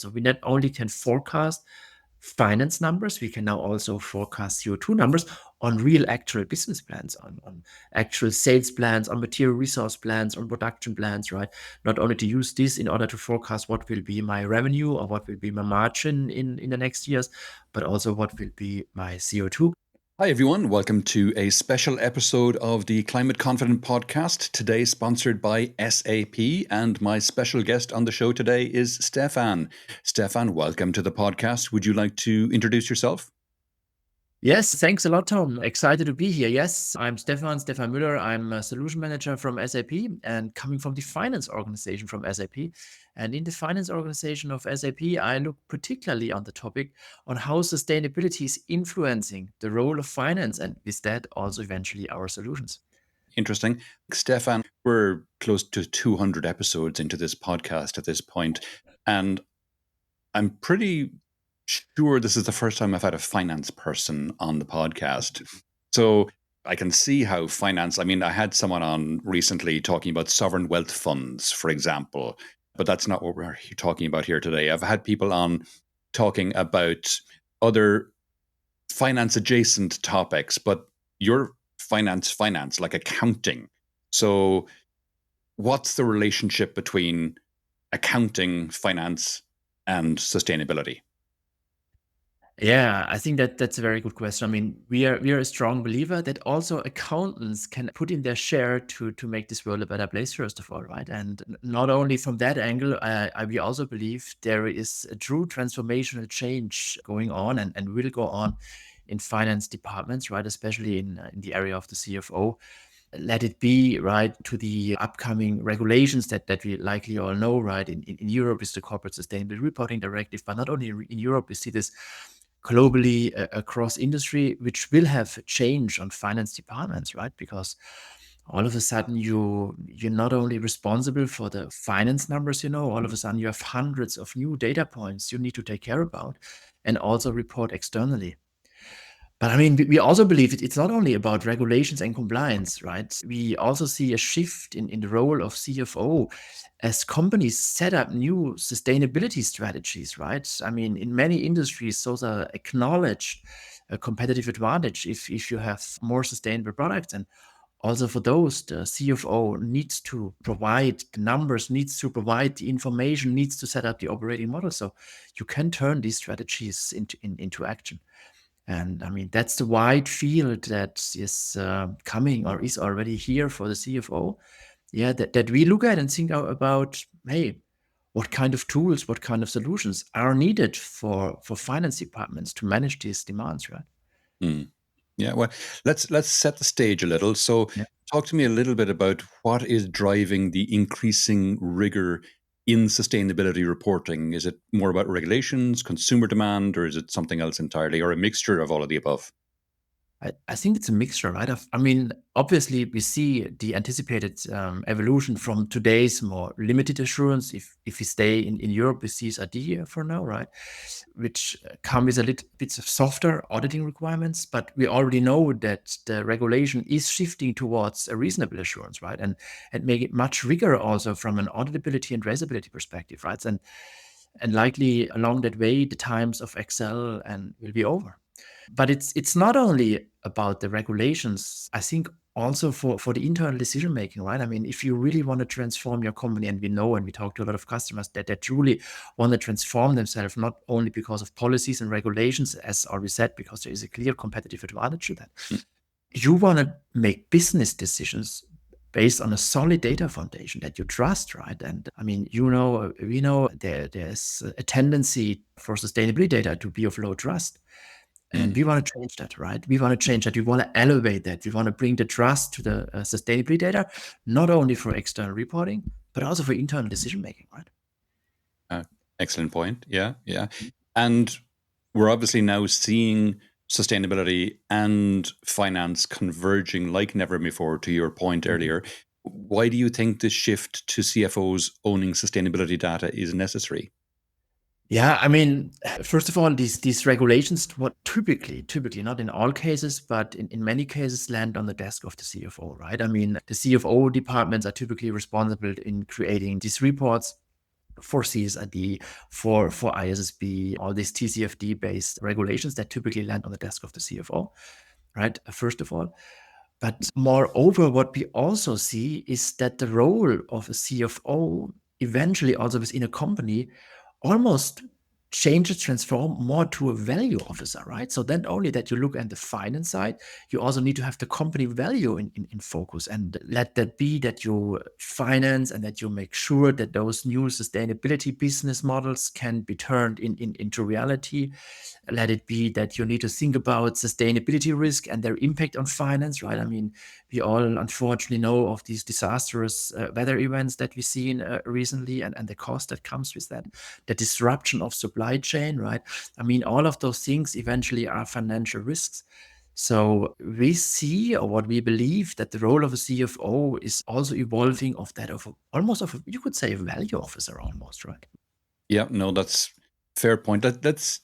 So we not only can forecast finance numbers, we can now also forecast CO2 numbers on real actual business plans, on actual sales plans, on material resource plans, on production plans, right? Not only to use this in order to forecast what will be my revenue or what will be my margin in the next years, but also what will be my CO2. Hi, everyone. Welcome to a special episode of the Climate Confident Podcast, today sponsored by SAP. And my special guest on the show today is Stephan. Stephan, welcome to the podcast. Would you like to introduce yourself? Yes, thanks a lot, Tom. Excited to be here. Yes, I'm Stephan Müller. I'm a solution manager from SAP and coming from the finance organization from SAP. And in the finance organization of SAP, I look particularly on the topic on how sustainability is influencing the role of finance and with that also eventually our solutions. Interesting. Stephan, we're close to 200 episodes into this podcast at this point, and I'm pretty sure this is the first time I've had a finance person on the podcast. So I can see how finance, I had someone on recently talking about sovereign wealth funds, for example, but that's not what we're talking about here today. I've had people on talking about other finance adjacent topics, but your finance, like accounting. So what's the relationship between accounting, finance, and sustainability? Yeah, I think that's a very good question. I mean, we are a strong believer that also accountants can put in their share to make this world a better place, first of all, right? And not only from that angle, we also believe there is a true transformational change going on and will go on in finance departments, right? Especially in the area of the CFO. Let it be right to the upcoming regulations that we likely all know, right? In Europe is the Corporate Sustainability Reporting Directive, but not only in Europe, we see this globally across industry, which will have a change on finance departments, right? Because all of a sudden you're not only responsible for the finance numbers, all of a sudden you have hundreds of new data points you need to take care about and also report externally. But I mean, we also believe it's not only about regulations and compliance, right? We also see a shift in the role of CFO as companies set up new sustainability strategies, right? I mean, in many industries, those are acknowledged a competitive advantage if you have more sustainable products. And also for those, the CFO needs to provide the numbers, needs to provide the information, needs to set up the operating model. So you can turn these strategies into action. And I mean, that's the wide field that is coming or is already here for the CFO. Yeah, that we look at and think about, hey, what kind of tools, what kind of solutions are needed for finance departments to manage these demands, right? Mm. Yeah, well, let's set the stage a little. So, talk to me a little bit about what is driving the increasing rigor in sustainability reporting. Is it more about regulations, consumer demand, or is it something else entirely, or a mixture of all of the above? I think it's a mixture, right? I mean, obviously, we see the anticipated evolution from today's more limited assurance. If we stay in Europe with CSRD for now, right, which come with a little bit of softer auditing requirements, but we already know that the regulation is shifting towards a reasonable assurance, right, and make it much rigor also from an auditability and traceability perspective, right, and likely along that way, the times of Excel and will be over. But it's not only about the regulations. I think also for the internal decision making, right? I mean, if you really want to transform your company, and we know and we talk to a lot of customers that they truly want to transform themselves, not only because of policies and regulations, as already said, because there is a clear competitive advantage to that. You want to make business decisions based on a solid data foundation that you trust, right? And I mean, we know there's a tendency for sustainability data to be of low trust. And we want to change that, right? We want to change that. We want to elevate that. We want to bring the trust to the sustainability data, not only for external reporting, but also for internal decision making, right? Excellent point. Yeah, yeah. And we're obviously now seeing sustainability and finance converging like never before, to your point earlier. Why do you think this shift to CFOs owning sustainability data is necessary? Yeah, I mean, first of all, these regulations, what typically, not in all cases, but in many cases, land on the desk of the CFO, right? I mean, the CFO departments are typically responsible in creating these reports for CSRD, for ISSB, all these TCFD-based regulations that typically land on the desk of the CFO, right? First of all. But moreover, what we also see is that the role of a CFO eventually also within a company almost changes, transform more to a value officer, right? So then only that you look at the finance side, you also need to have the company value in focus, and let that be that you finance and that you make sure that those new sustainability business models can be turned into reality. Let it be that you need to think about sustainability risk and their impact on finance, right? I mean, we all unfortunately know of these disastrous weather events that we've seen recently, and the cost that comes with that, the disruption of supply chain, right? I mean, all of those things eventually are financial risks. So we see, or what we believe, that the role of a CFO is also evolving of that of almost of a, you could say, a value officer almost, right? Yeah, no, that's fair point. Let's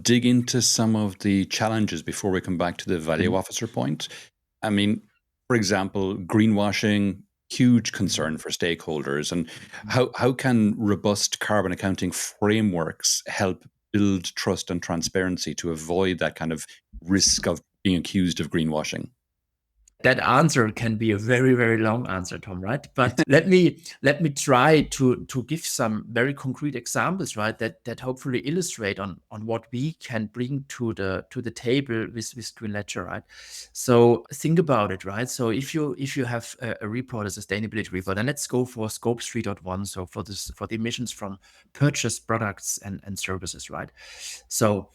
dig into some of the challenges before we come back to the value officer point. I mean, for example, greenwashing, huge concern for stakeholders. And how can robust carbon accounting frameworks help build trust and transparency to avoid that kind of risk of being accused of greenwashing? That answer can be a very, very long answer, Tom, right? But let me try to give some very concrete examples, right? That hopefully illustrate on what we can bring to the table with Green Ledger, right? So think about it, right? So if you have a report, a sustainability report, and let's go for scope 3.1, so for the emissions from purchased products and services, right? So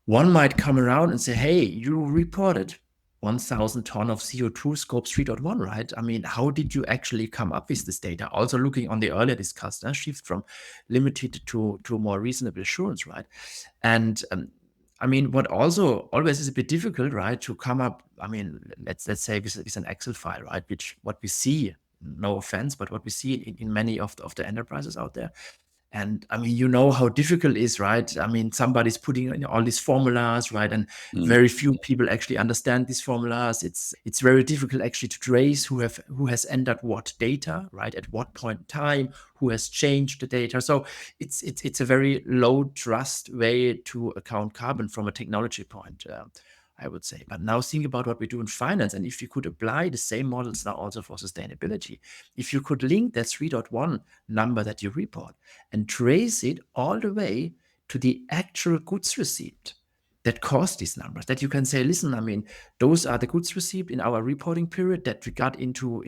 one might come around and say, hey, you reported 1,000 ton of CO2 scope 3.1, right? I mean, how did you actually come up with this data? Also looking on the earlier discussed shift from limited to more reasonable assurance, right? And I mean, what also always is a bit difficult, right, to come up, I mean, let's say with an Excel file, right, which what we see, no offense, but what we see in many of the enterprises out there. And I mean, you know how difficult it is, right? I mean, somebody's putting in all these formulas, right? And very few people actually understand these formulas. It's very difficult actually to trace who has entered what data, right? At what point in time, who has changed the data. So it's a very low trust way to account carbon from a technology point. I would say. But now think about what we do in finance. And if you could apply the same models now also for sustainability, if you could link that 3.1 number that you report and trace it all the way to the actual goods receipt that caused these numbers, that you can say, listen, I mean, those are the goods received in our reporting period that we got into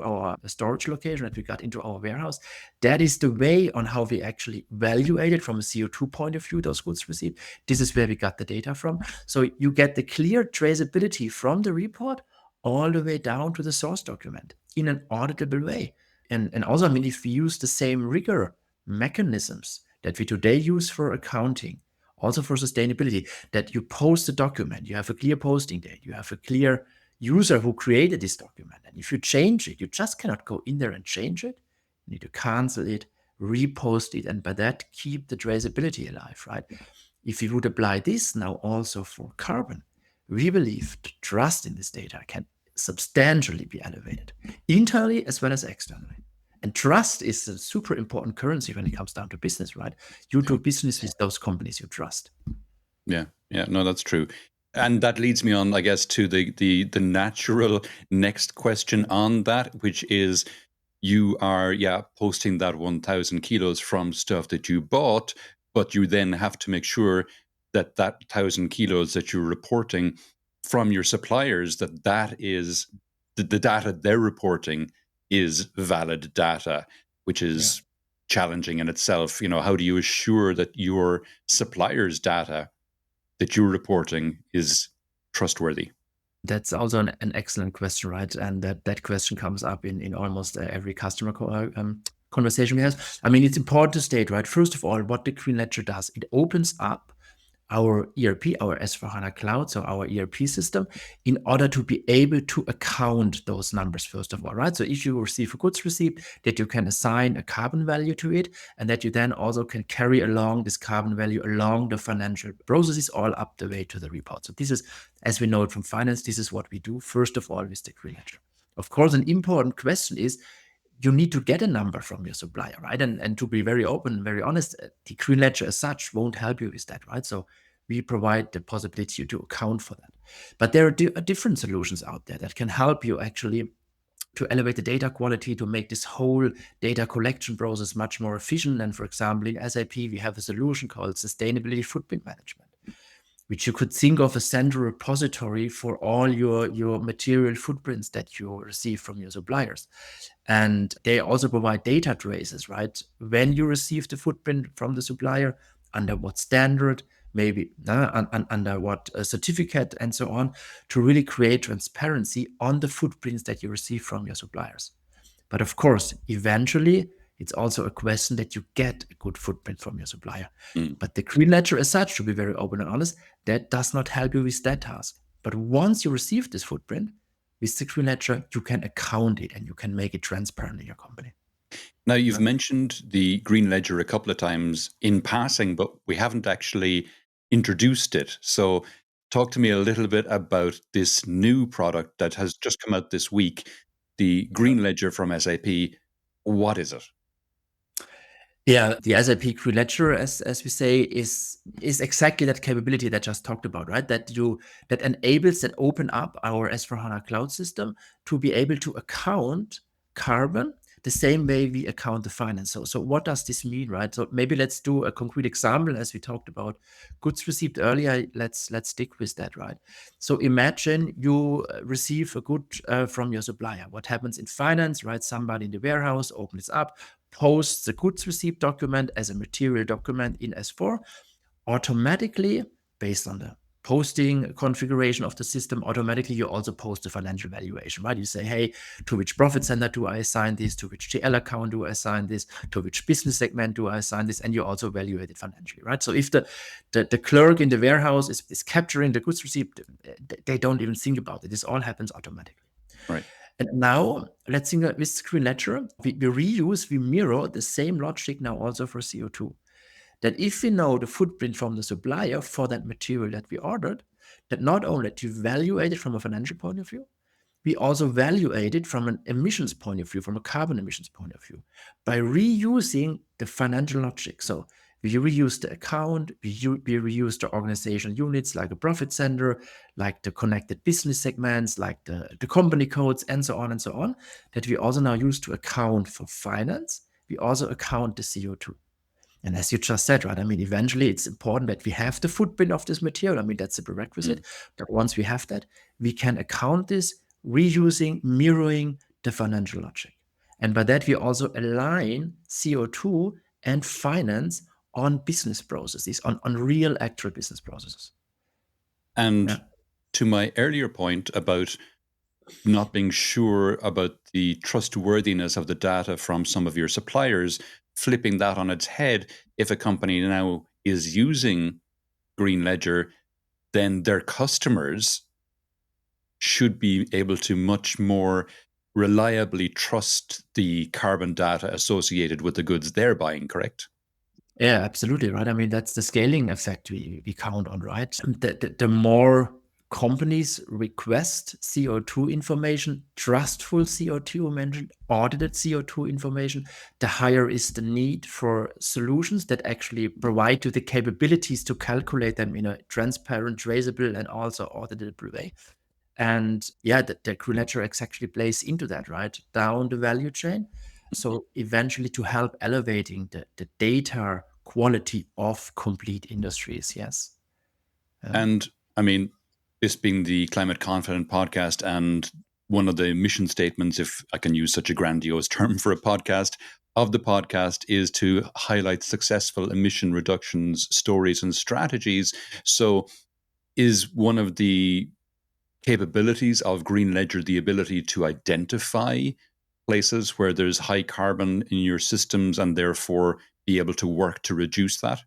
our storage location, that we got into our warehouse. That is the way on how we actually evaluated from a CO2 point of view, those goods received. This is where we got the data from. So you get the clear traceability from the report all the way down to the source document in an auditable way. And also, I mean, if we use the same rigor mechanisms that we today use for accounting, also for sustainability, that you post a document, you have a clear posting date, you have a clear user who created this document. And if you change it, you just cannot go in there and change it. You need to cancel it, repost it, and by that, keep the traceability alive, right? If you would apply this now also for carbon, we believe the trust in this data can substantially be elevated, internally as well as externally. And trust is a super important currency when it comes down to business, right? You do business with those companies you trust. Yeah, no, that's true. And that leads me on, I guess, to the natural next question on that, which is you are, posting that 1,000 kilos from stuff that you bought, but you then have to make sure that 1,000 kilos that you're reporting from your suppliers, that is the data they're reporting is valid data, which is challenging in itself. You know, how do you assure that your suppliers' data that you're reporting is trustworthy? That's also an excellent question, right? And that question comes up in almost every customer conversation we have. I mean, it's important to state, right? First of all, what the Green Ledger does, it opens up our ERP, our S/4HANA Cloud, so our ERP system, in order to be able to account those numbers, first of all, right? So if you receive a goods receipt, that you can assign a carbon value to it, and that you then also can carry along this carbon value along the financial processes all up the way to the report. So this is, as we know it from finance, this is what we do, first of all, with the Green Ledger. Of course, an important question is, you need to get a number from your supplier, right? And to be very open, very honest, the Green Ledger as such won't help you with that, right? So we provide the possibility to account for that. But there are different solutions out there that can help you actually to elevate the data quality, to make this whole data collection process much more efficient. And for example, in SAP, we have a solution called Sustainability Footprint Management, which you could think of a central repository for all your material footprints that you receive from your suppliers. And they also provide data traces, right? When you receive the footprint from the supplier, under what standard, maybe under what certificate, and so on, to really create transparency on the footprints that you receive from your suppliers. But of course, eventually, it's also a question that you get a good footprint from your supplier. But the Green Ledger as such, to be very open and honest, that does not help you with that task. But once you receive this footprint, with the Green Ledger, you can account it and you can make it transparent in your company. Now, you've mentioned the Green Ledger a couple of times in passing, but we haven't actually introduced it. So talk to me a little bit about this new product that has just come out this week, the Green Ledger from SAP. What is it? Yeah, the SAP Green Ledger, as we say, is exactly that capability that I just talked about, right? That enables that open up our S/4HANA cloud system to be able to account carbon the same way we account the finance. So what does this mean, right? So maybe let's do a concrete example, as we talked about goods received earlier. Let's stick with that, right? So imagine you receive a good from your supplier. What happens in finance, right? Somebody in the warehouse opens it up, posts the goods received document as a material document in S4, automatically, based on the posting configuration of the system, automatically you also post the financial valuation, right? You say, hey, to which profit center do I assign this? To which TL account do I assign this? To which business segment do I assign this? And you also evaluate it financially, right? So if the clerk in the warehouse is capturing the goods received, they don't even think about it. This all happens automatically. Right. And now let's think with Green Ledger, we mirror the same logic now also for CO2. That if we know the footprint from the supplier for that material that we ordered, that not only to evaluate it from a financial point of view, we also evaluate it from an emissions point of view, from a carbon emissions point of view, by reusing the financial logic. So we reuse the account, we reuse the organizational units like a profit center, like the connected business segments, like the company codes, and so on, that we also now use to account for finance. We also account the CO2. And as you just said, right, I mean, eventually it's important that we have the footprint of this material. I mean, that's a prerequisite. But once we have that, we can account this reusing, mirroring the financial logic. And by that, we also align CO2 and finance on business processes, on real actual business processes. And to my earlier point about not being sure about the trustworthiness of the data from some of your suppliers, flipping that on its head, if a company now is using Green Ledger, then their customers should be able to much more reliably trust the carbon data associated with the goods they're buying, correct? Yeah, absolutely, right? I mean, that's the scaling effect we count on, right? The more companies request CO2 information, trustful CO2 mentioned, audited CO2 information, the higher is the need for solutions that actually provide you the capabilities to calculate them in a transparent, traceable, and also auditable way. And yeah, the Green Ledger actually plays into that, right? Down the value chain. So eventually to help elevating the data quality of complete industries, yes. And I mean, this being the Climate Confident podcast, and one of the mission statements, if I can use such a grandiose term for a podcast, of the podcast is to highlight successful emission reductions, stories, and strategies. So is one of the capabilities of Green Ledger the ability to identify places where there's high carbon in your systems and therefore be able to work to reduce that?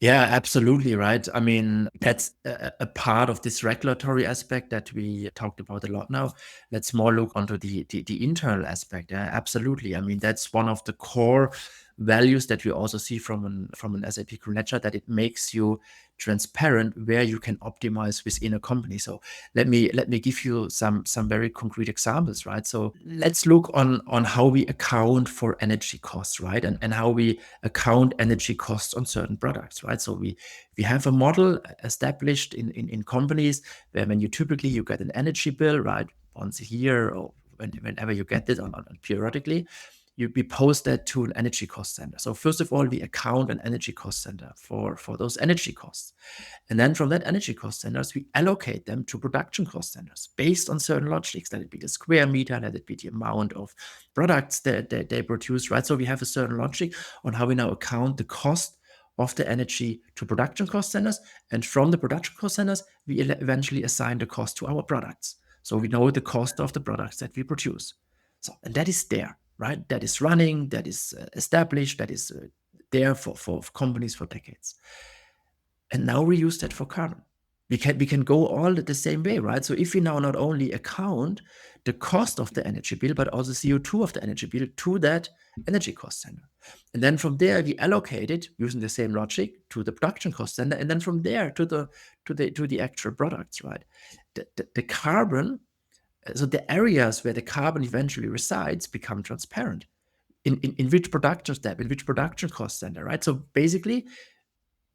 Yeah, absolutely, right. I mean, that's a part of this regulatory aspect that we talked about a lot now. Let's more look onto the internal aspect. Yeah, absolutely. I mean, that's one of the core values that we also see from an SAP Green Ledger, that it makes you transparent where you can optimize within a company. So let me give you some very concrete examples, right? So let's look on how we account for energy costs, right? And how we account energy costs on certain products, right? So we have a model established in companies where when you get an energy bill, right, once a year or whenever you get it on periodically, we post that to an energy cost center. So first of all, we account an energy cost center for those energy costs. And then from that energy cost centers, we allocate them to production cost centers based on certain logics. Let it be the square meter, let it be the amount of products that they produce, right? So we have a certain logic on how we now account the cost of the energy to production cost centers. And from the production cost centers, we eventually assign the cost to our products. So we know the cost of the products that we produce. So, and that is there, right? That is running, that is established, that is there for companies for decades. And now we use that for carbon. We can go all the same way, right? So if we now not only account the cost of the energy bill, but also CO2 of the energy bill to that energy cost center. And then from there, we allocate it using the same logic to the production cost center. And then from there to the actual products, right? The carbon, so the areas where the carbon eventually resides become transparent. In which production step, in which production cost center, right? So basically,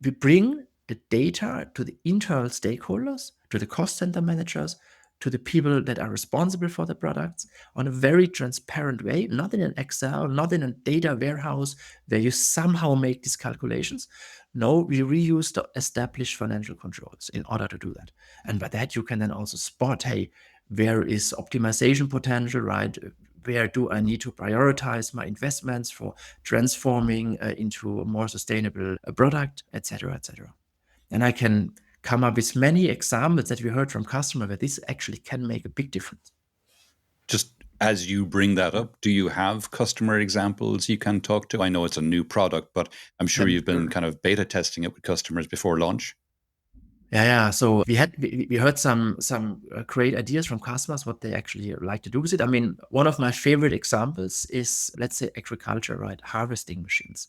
we bring the data to the internal stakeholders, to the cost center managers, to the people that are responsible for the products on a very transparent way, not in an Excel, not in a data warehouse where you somehow make these calculations. No, we reuse the established financial controls in order to do that. And by that, you can then also spot, hey, where is optimization potential, right? Where do I need to prioritize my investments for transforming into a more sustainable product, etc., etc. And I can come up with many examples that we heard from customers where this actually can make a big difference. Just as you bring that up, do you have customer examples you can talk to? I know it's a new product, but I'm sure you've been kind of beta testing it with customers before launch. Yeah. So we heard some great ideas from customers what they actually like to do with it. I mean, one of my favorite examples is, let's say, agriculture, right? Harvesting machines.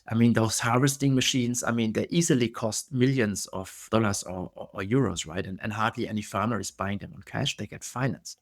I mean, those harvesting machines, I mean, they easily cost millions of dollars or euros, right? And hardly any farmer is buying them on cash. They get financed.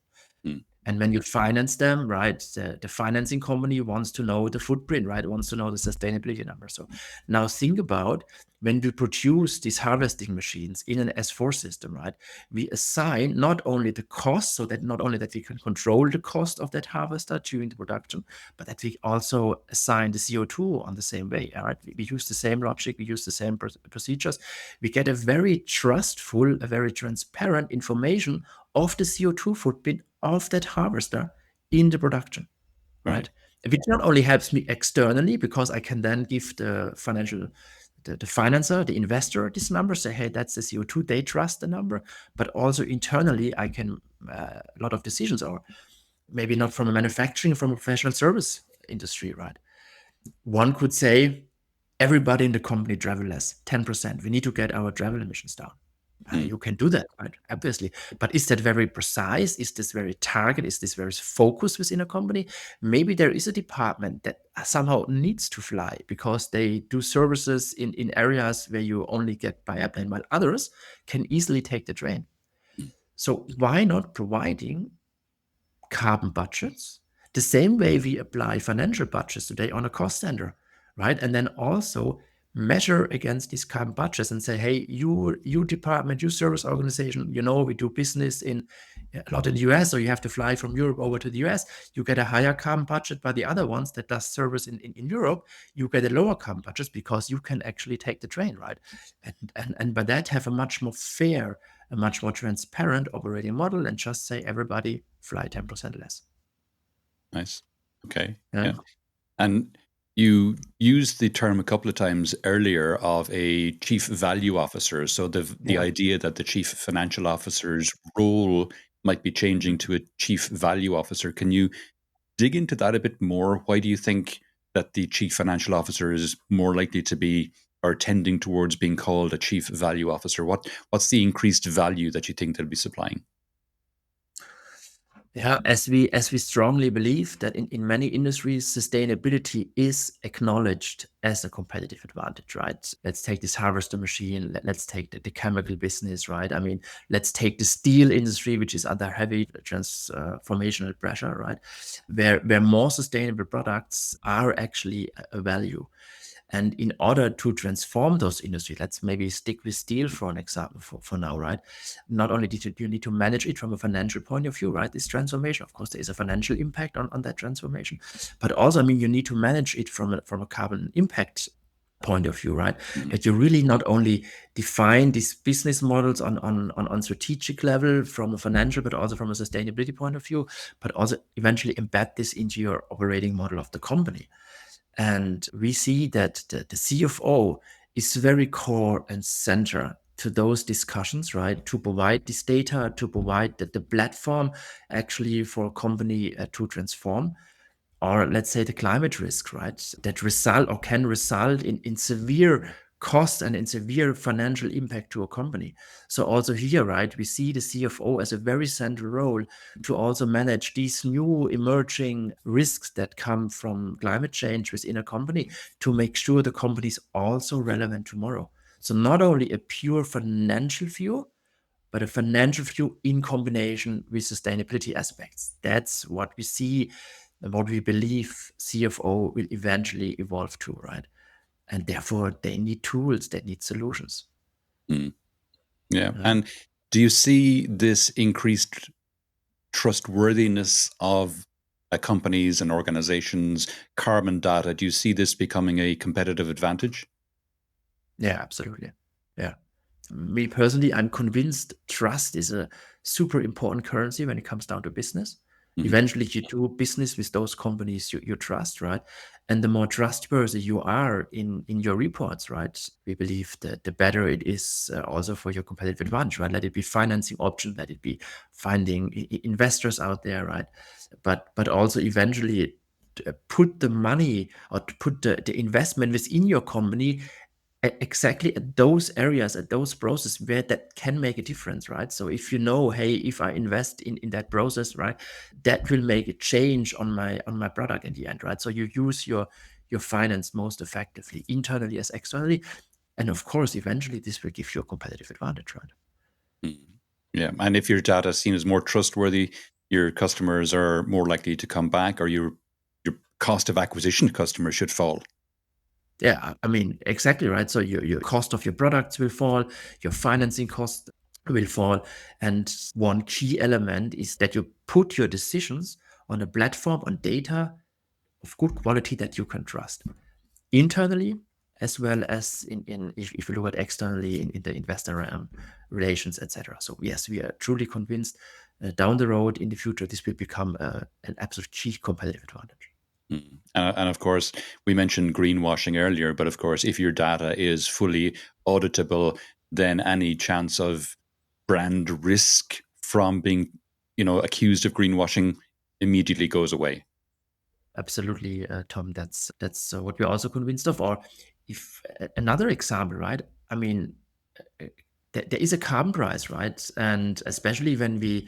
And when you finance them, right, the financing company wants to know the footprint, right, wants to know the sustainability number. So now think about when we produce these harvesting machines in an S4 system, right, we assign not only the cost, so that not only that we can control the cost of that harvester during the production, but that we also assign the CO2 on the same way, all right? We use the same logic, we use the same procedures. We get a very trustful, a very transparent information of the CO2 footprint of that harvester in the production, right? Which not only helps me externally because I can then give the financer, the investor, this number, say, hey, that's the CO2, they trust the number, but also internally, I can, a lot of decisions, or maybe not from a manufacturing, from a professional service industry, right? One could say, everybody in the company travel less, 10%. We need to get our travel emissions down. You can do that, right? Obviously. But is that very precise? Is this very targeted? Is this very focused within a company? Maybe there is a department that somehow needs to fly because they do services in areas where you only get by airplane, while others can easily take the train. So why not providing carbon budgets the same way we apply financial budgets today on a cost center, right? And then also measure against these carbon budgets and say, hey, you department, you service organization, we do business a lot in the US, so you have to fly from Europe over to the US. You get a higher carbon budget, by the other ones that does service in Europe, you get a lower carbon budget because you can actually take the train, right? And by that have a much more fair, a much more transparent operating model, and just say everybody fly 10% less. Nice. Okay. Yeah. And you used the term a couple of times earlier of a chief value officer. So the idea that the chief financial officer's role might be changing to a chief value officer. Can you dig into that a bit more? Why do you think that the chief financial officer is more likely to be, or tending towards being called, a chief value officer? What's the increased value that you think they'll be supplying? Yeah, as we strongly believe that in many industries, sustainability is acknowledged as a competitive advantage, right? Let's take this harvester machine. Let's take the chemical business, right? I mean, let's take the steel industry, which is under heavy transformational pressure, right? Where more sustainable products are actually a value. And in order to transform those industries, let's maybe stick with steel for an example for now, right? Not only do you need to manage it from a financial point of view, right? This transformation, of course, there is a financial impact on that transformation, but also, I mean, you need to manage it from a carbon impact point of view, right? Mm. That you really not only define these business models on strategic level from a financial, but also from a sustainability point of view, but also eventually embed this into your operating model of the company. And we see that the CFO is very core and center to those discussions, right? To provide this data, to provide the platform actually for a company to transform. Or let's say the climate risk, right? That result or can result in severe cost and in severe financial impact to a company. So also here, right, we see the CFO as a very central role to also manage these new emerging risks that come from climate change within a company to make sure the company is also relevant tomorrow. So not only a pure financial view, but a financial view in combination with sustainability aspects. That's what we see and what we believe CFO will eventually evolve to, right? And therefore, they need tools, they need solutions. Mm. Yeah. Yeah. And do you see this increased trustworthiness of companies and organizations, carbon data? Do you see this becoming a competitive advantage? Yeah, absolutely. Yeah. Me personally, I'm convinced trust is a super important currency when it comes down to business. Mhm. Eventually, you do business with those companies you trust, right? And the more trustworthy you are in your reports, right? We believe that the better it is also for your competitive advantage, right? Let it be financing options, let it be finding investors out there, right? But also eventually put the money or to put the investment within your company exactly at those areas, at those processes where that can make a difference, right? So if you know, hey, if I invest in that process, right, that will make a change on my product in the end, right? So you use your finance most effectively, internally as externally, and of course, eventually this will give you a competitive advantage, right? Mm. Yeah. And if your data is seen as more trustworthy, your customers are more likely to come back, or your cost of acquisition customers should fall. Yeah, I mean, exactly right. So your cost of your products will fall, your financing cost will fall. And one key element is that you put your decisions on a platform, on data of good quality that you can trust internally, as well as in if you look at externally in the investor relations, etc. So yes, we are truly convinced down the road in the future, this will become an absolute key competitive advantage. Mm. And of course, we mentioned greenwashing earlier, but of course, if your data is fully auditable, then any chance of brand risk from being, accused of greenwashing immediately goes away. Absolutely, Tom. That's what we're also convinced of. Or if another example, right? I mean, uh, there is a carbon price, right? And especially when we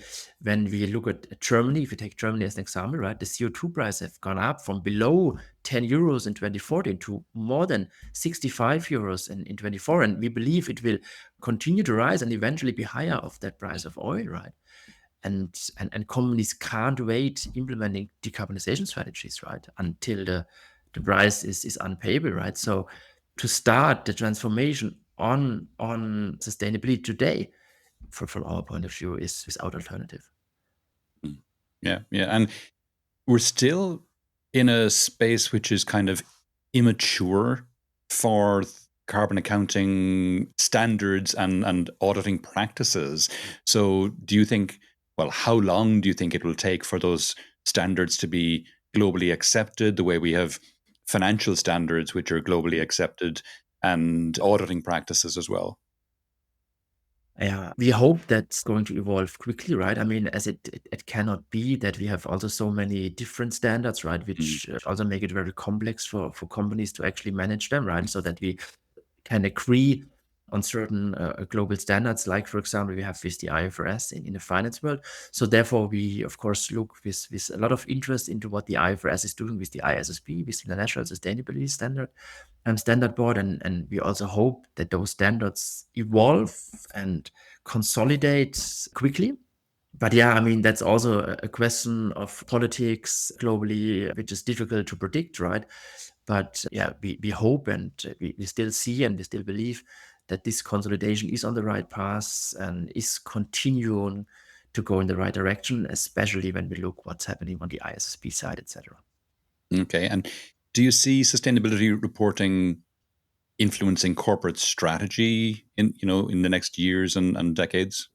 look at Germany, if you take Germany as an example, right, the CO2 price have gone up from below 10 euros in 2014 to more than 65 euros in 24, and we believe it will continue to rise and eventually be higher of that price of oil, right? And companies can't wait implementing decarbonization strategies, right, until the price is unpayable, right? So to start the transformation on sustainability today, from our point of view, is without alternative. Mm. Yeah, yeah. And we're still in a space which is kind of immature for carbon accounting standards and auditing practices. So, do you think, well, how long do you think it will take for those standards to be globally accepted, the way we have financial standards which are globally accepted and auditing practices as well? Yeah, we hope that's going to evolve quickly, right? I mean, as it cannot be that we have also so many different standards, right, Mm. which also make it very complex for companies to actually manage them, right? So that we can agree on certain global standards, like, for example, we have with the IFRS in the finance world. So therefore, we, of course, look with a lot of interest into what the IFRS is doing with the ISSB, with the International Sustainability Standard Board. And we also hope that those standards evolve and consolidate quickly. But yeah, I mean, that's also a question of politics globally, which is difficult to predict, right? But yeah, we hope, and we still see, and we still believe that this consolidation is on the right path and is continuing to go in the right direction, especially when we look what's happening on the ISSP side, etc. Okay. And do you see sustainability reporting influencing corporate strategy in the next years and decades?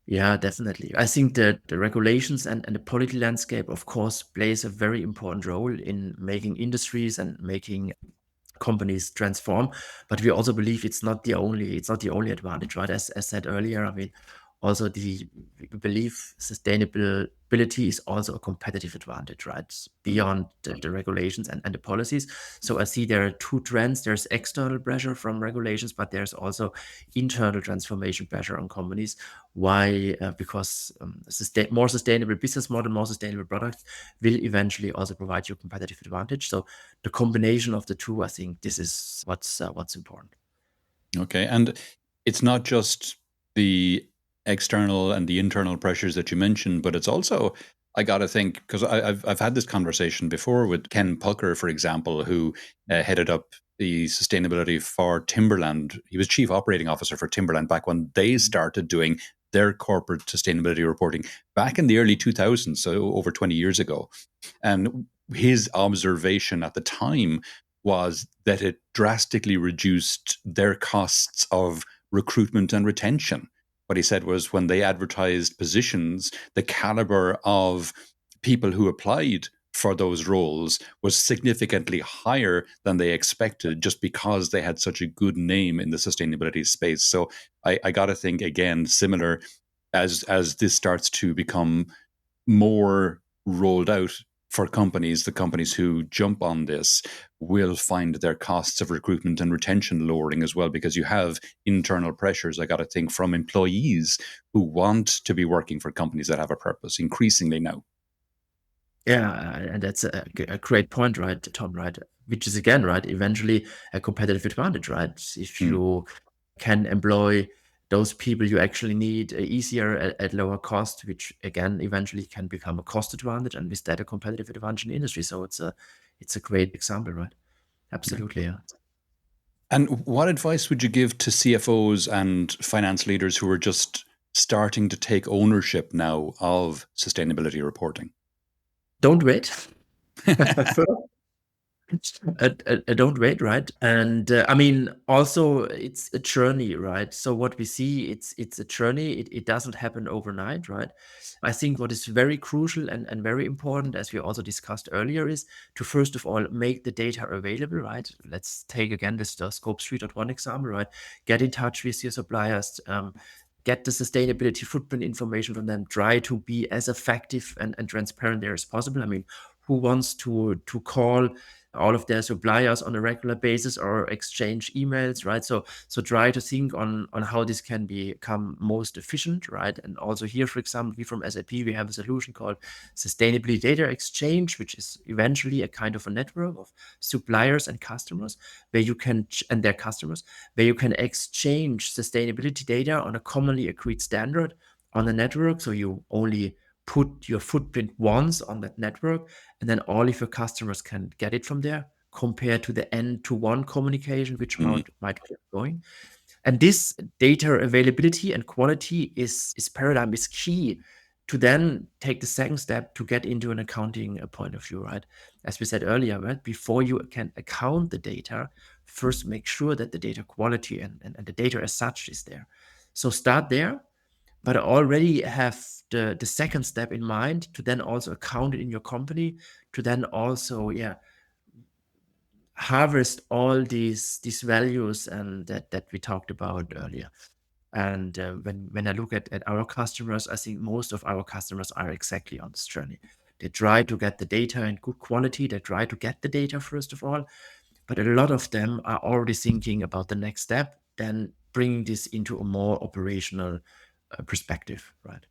Yeah, definitely. I think that the regulations and the political landscape, of course, plays a very important role in making industries and making companies transform. But we also believe it's not the only advantage, right? As said earlier, I mean, also we believe sustainability is also a competitive advantage, right? Beyond the regulations and the policies. So I see there are two trends. There's external pressure from regulations, but there's also internal transformation pressure on companies. Why? Because more sustainable business model, more sustainable products will eventually also provide you competitive advantage. So the combination of the two, I think this is what's important. Okay. And it's not just the external and the internal pressures that you mentioned, but it's also, I got to think, because I've had this conversation before with Ken Pucker, for example, who headed up the sustainability for Timberland. He was chief operating officer for Timberland back when they started doing their corporate sustainability reporting back in the early 2000s, so over 20 years ago. And his observation at the time was that it drastically reduced their costs of recruitment and retention. What he said was when they advertised positions, the caliber of people who applied for those roles was significantly higher than they expected just because they had such a good name in the sustainability space. So I got to think, again, similar as this starts to become more rolled out for companies, the companies who jump on this will find their costs of recruitment and retention lowering as well, because you have internal pressures, I got to think, from employees who want to be working for companies that have a purpose increasingly now. Yeah, and that's a great point, right, Tom, right? Which is again, right, eventually a competitive advantage, right? If Mm. you can employ those people you actually need easier at lower cost, which again eventually can become a cost advantage, and with that a competitive advantage in the industry. So it's a great example, right? Yeah. Absolutely, yeah. And what advice would you give to CFOs and finance leaders who are just starting to take ownership now of sustainability reporting? Don't wait. Don't wait, right? And I mean, also it's a journey, right? So what we see, it's a journey. It doesn't happen overnight, right? I think what is very crucial and very important, as we also discussed earlier, is to first of all make the data available, right? Let's take again this Scope 3.1 example, right? Get in touch with your suppliers. Get the sustainability footprint information from them. Try to be as effective and transparent there as possible. I mean, who wants to call all of their suppliers on a regular basis or exchange emails, right? So try to think on how this can become most efficient, right? And also here, for example, we from SAP, we have a solution called Sustainability Data Exchange, which is eventually a kind of a network of suppliers and customers where you can and their customers where you can exchange sustainability data on a commonly agreed standard on the network. So you only put your footprint once on that network, and then all of your customers can get it from there, compared to the end-to-one communication, which Mm. might keep going. And this data availability and quality is paradigm is key to then take the second step to get into an accounting point of view, right? As we said earlier, right? Before you can account the data, first make sure that the data quality and the data as such is there. So start there, but already have the second step in mind to then also account it in your company, to then also harvest all these values and that we talked about earlier. And when I look at our customers, I think most of our customers are exactly on this journey. They try to get the data in good quality. They try to get the data first of all, but a lot of them are already thinking about the next step, then bringing this into a more operational perspective, right?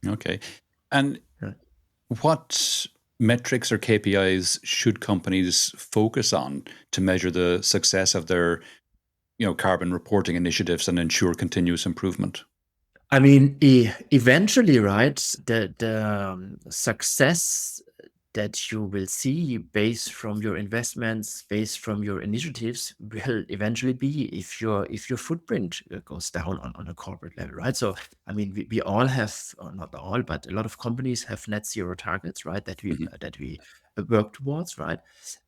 Okay. And Yeah. what metrics or KPIs should companies focus on to measure the success of their, carbon reporting initiatives and ensure continuous improvement? I mean, eventually, right, the success that you will see based from your investments, based from your initiatives, will eventually be if your footprint goes down on a corporate level, right? So, I mean, we all have, or not all, but a lot of companies have net zero targets, right? Mhm. That we work towards, right?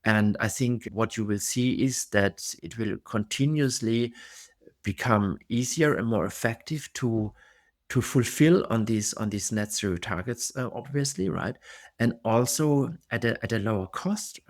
And I think what you will see is that it will continuously become easier and more effective to fulfill on these net zero targets, obviously, right? And also at a lower cost,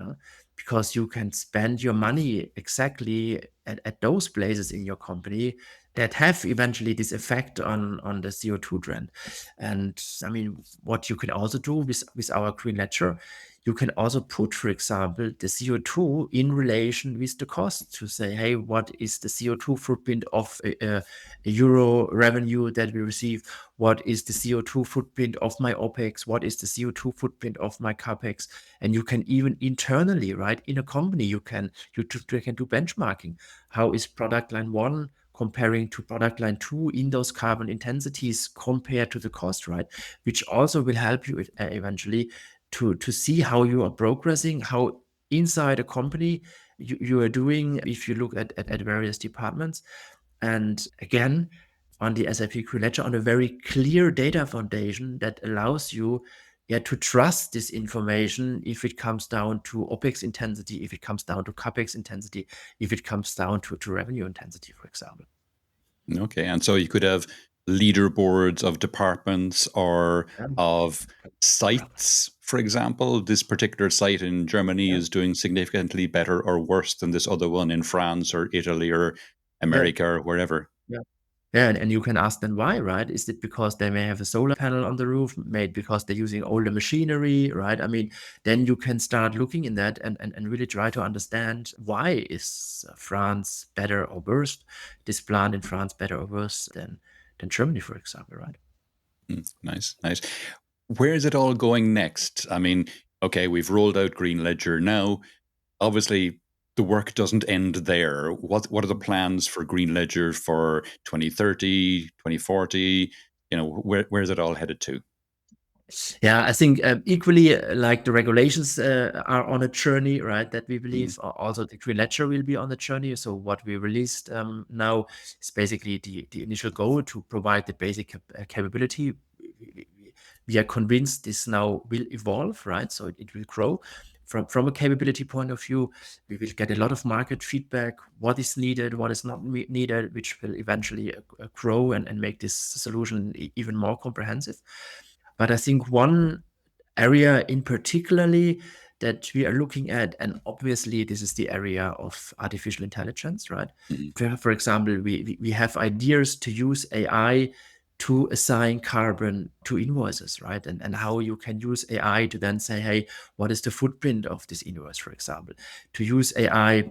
because you can spend your money exactly at those places in your company that have eventually this effect on the CO2 trend. And I mean, what you can also do with our Green Ledger, you can also put, for example, the CO2 in relation with the cost to say, hey, what is the CO2 footprint of a euro revenue that we receive? What is the CO2 footprint of my OPEX? What is the CO2 footprint of my CAPEX? And you can even internally, right, in a company, you can do benchmarking. How is product line one comparing to product line two in those carbon intensities compared to the cost, right? Which also will help you eventually to see how you are progressing, how inside a company you are doing if you look at various departments. And again, on the SAP Green Ledger, on a very clear data foundation that allows you, yeah, to trust this information if it comes down to OPEX intensity, if it comes down to CAPEX intensity, if it comes down to revenue intensity, for example. Okay. And so you could have leaderboards of departments or Yeah, of sites, for example. This particular site in Germany yeah, is doing significantly better or worse than this other one in France or Italy or yeah, America or wherever. yeah. Yeah, and you can ask them why, right? Is it because they may have a solar panel on the roof, made because they're using older machinery, right? I mean, then you can start looking in that and really try to understand why is France better or worse, this plant in France better or worse than Germany, for example, right? Nice, nice. Where is it all going next? I mean, okay, we've rolled out Green Ledger now. Obviously, the work doesn't end there. What are the plans for Green Ledger for 2030, 2040? Where's it all headed to? Yeah, I think equally like the regulations are on a journey, right? That we Mm, believe also the Green Ledger will be on the journey. So what we released now is basically the initial goal to provide the basic capability. We are convinced this now will evolve, right? So it will grow. From a capability point of view, we will get a lot of market feedback, what is needed, what is not needed, which will eventually grow and make this solution even more comprehensive. But I think one area in particularly that we are looking at, and obviously this is the area of artificial intelligence, right? mm, For example, we have ideas to use AI to assign carbon to invoices, right? And how you can use AI to then say, hey, what is the footprint of this invoice, for example? To use AI,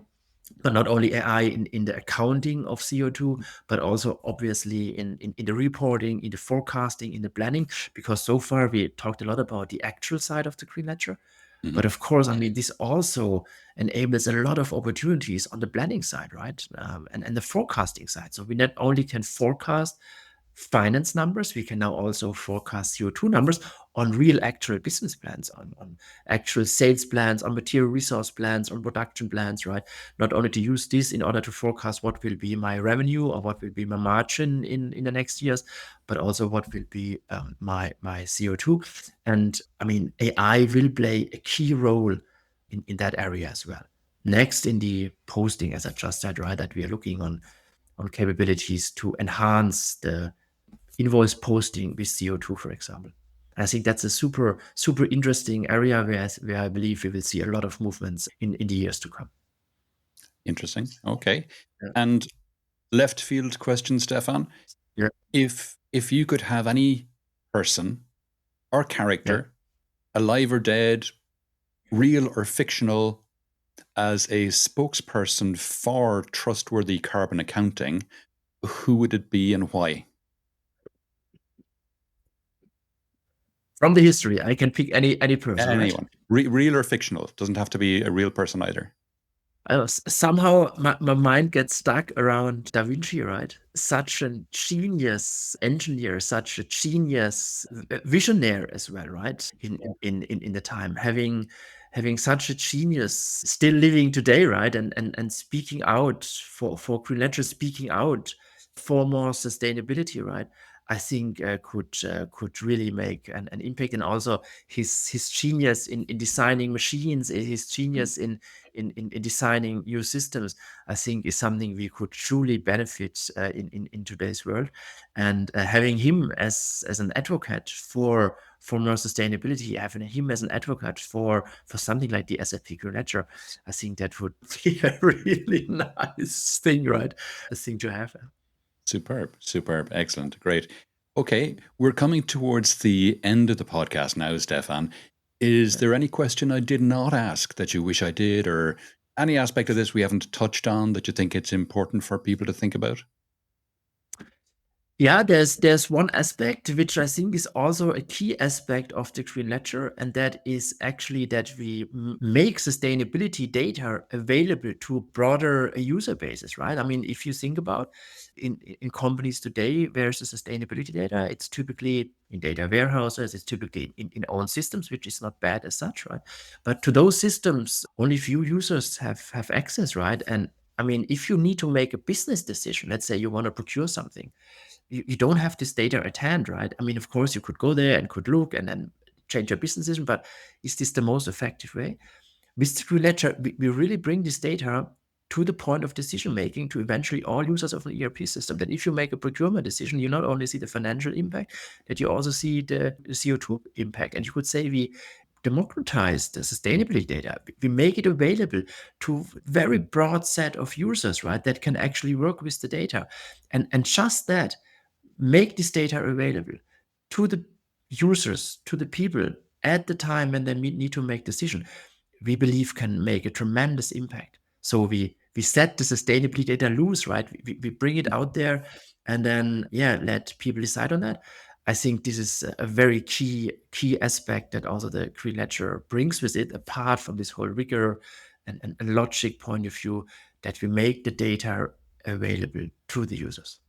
but not only AI in the accounting of CO2, but also obviously in the reporting, in the forecasting, in the planning, because so far we talked a lot about the actual side of the Green Ledger. mm, But of course, I mean, this also enables a lot of opportunities on the planning side, right? And the forecasting side. So we not only can forecast finance numbers, we can now also forecast CO2 numbers on real actual business plans, on actual sales plans, on material resource plans, on production plans, right? Not only to use this in order to forecast what will be my revenue or what will be my margin in the next years, but also what will be my CO2. And I mean, AI will play a key role in that area as well. Next, in the posting, as I just said, right, that we are looking on capabilities to enhance the invoice posting with CO2, for example. I think that's a super, super interesting area where I believe we will see a lot of movements in the years to come. interesting. Okay. Yeah. And left field question, Stefan. Yeah. If you could have any person or Yeah. character, alive or dead, real or fictional, As a spokesperson for trustworthy carbon accounting, who would it be and why? From the history, I can pick any person, right? Anyone. Real or fictional. Doesn't have to be a real person either. Somehow my mind gets stuck around Da Vinci, right? Such a genius engineer, such a genius visionary as well, right? In the time, having such a genius still living today, right? And speaking out for Green Ledger, speaking out for more sustainability, right? I think could really make an impact, and also his genius in designing machines, his genius in designing new systems, I think is something we could truly benefit in today's world. And having him as an advocate for more sustainability, having him as an advocate for something like the SAP Green Ledger, I think that would be a really nice thing, right? A thing to have. Superb. Excellent. Great. Okay, we're coming towards the end of the podcast now, Stephan. Is there any question I did not ask that you wish I did, or any aspect of this we haven't touched on that you think it's important for people to think about? Yeah, there's one aspect which I think is also a key aspect of the Green Ledger, and that is actually that we make sustainability data available to broader user bases, right? I mean, if you think about in companies today, where's the sustainability data? It's typically in data warehouses, it's typically in own systems, which is not bad as such, right? But to those systems, only few users have access, right? And I mean, if you need to make a business decision, let's say you want to procure something, you don't have this data at hand, right? I mean, of course, you could go there and could look and then change your business decision, but is this the most effective way? With the Green Ledger, we really bring this data to the point of decision making to eventually all users of the ERP system. That if you make a procurement decision, you not only see the financial impact, that you also see the CO2 impact. And you could say we democratize the sustainability data. We make it available to a very broad set of users, right, that can actually work with the data. And just that, make this data available to the users, to the people at the time when they need to make decision, we believe can make a tremendous impact. So we set the sustainability data loose, right? We bring it out there and then, let people decide on that. I think this is a very key aspect that also the Green Ledger brings with it, apart from this whole rigor and logic point of view, that we make the data available to the users.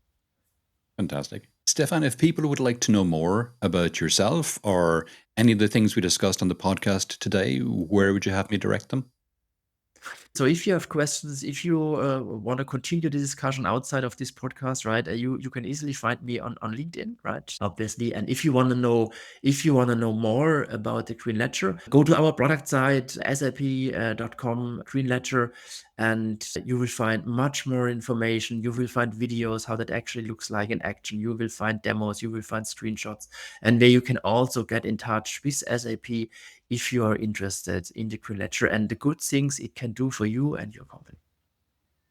Fantastic. Stephan, if people would like to know more about yourself or any of the things we discussed on the podcast today, where would you have me direct them? So if you have questions, if you want to continue the discussion outside of this podcast, right, you can easily find me on LinkedIn, right, obviously. And if you want to know more about the Green Ledger, go to our product site, sap.com Green Ledger, and you will find much more information. You will find videos, how that actually looks like in action. You will find demos, you will find screenshots, and where you can also get in touch with SAP if you are interested in the Green Ledger and the good things it can do for you and your company.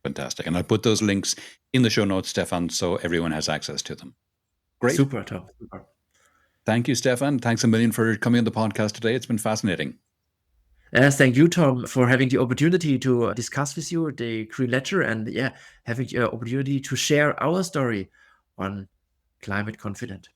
Fantastic. And I'll put those links in the show notes, Stephan, so everyone has access to them. Great. Super, Tom. Super. Thank you, Stephan. Thanks a million for coming on the podcast today. It's been fascinating. Thank you, Tom, for having the opportunity to discuss with you the Green Ledger and having the opportunity to share our story on Climate Confident.